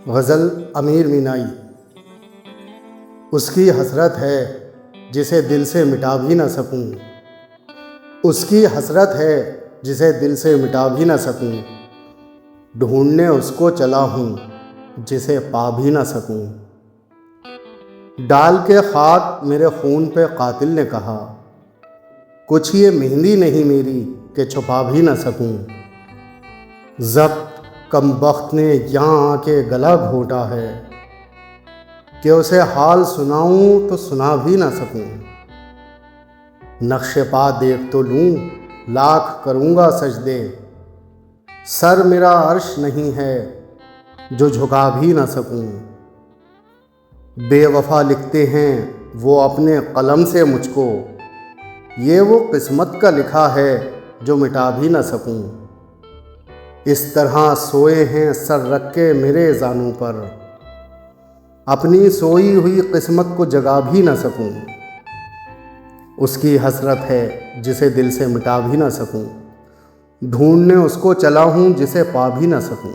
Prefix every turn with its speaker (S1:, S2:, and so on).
S1: गज़ल अमीर मीनाई। उसकी हसरत है जिसे दिल से मिटा भी ना सकूं, उसकी हसरत है जिसे दिल से मिटा भी ना सकूं, ढूंढने उसको चला हूँ जिसे पा भी ना सकूं। डाल के खाक मेरे खून पे कातिल ने कहा, कुछ ये मेहंदी नहीं मेरी कि छुपा भी ना सकूं। ज़ब्त कमबख्त ने यहाँ आके गला घोटा है कि उसे हाल सुनाऊं तो सुना भी ना सकूं। नक्शे पा देख तो लूं लाख करूँगा सजदे, सर मेरा अर्श नहीं है जो झुका भी ना सकूं। बेवफा लिखते हैं वो अपने कलम से मुझको, ये वो किस्मत का लिखा है जो मिटा भी ना सकूं। इस तरह सोए हैं सर रख के मेरे जानों पर, अपनी सोई हुई किस्मत को जगा भी ना सकूं। उसकी हसरत है जिसे दिल से मिटा भी ना सकूं, ढूंढने उसको चला हूँ जिसे पा भी ना सकूं।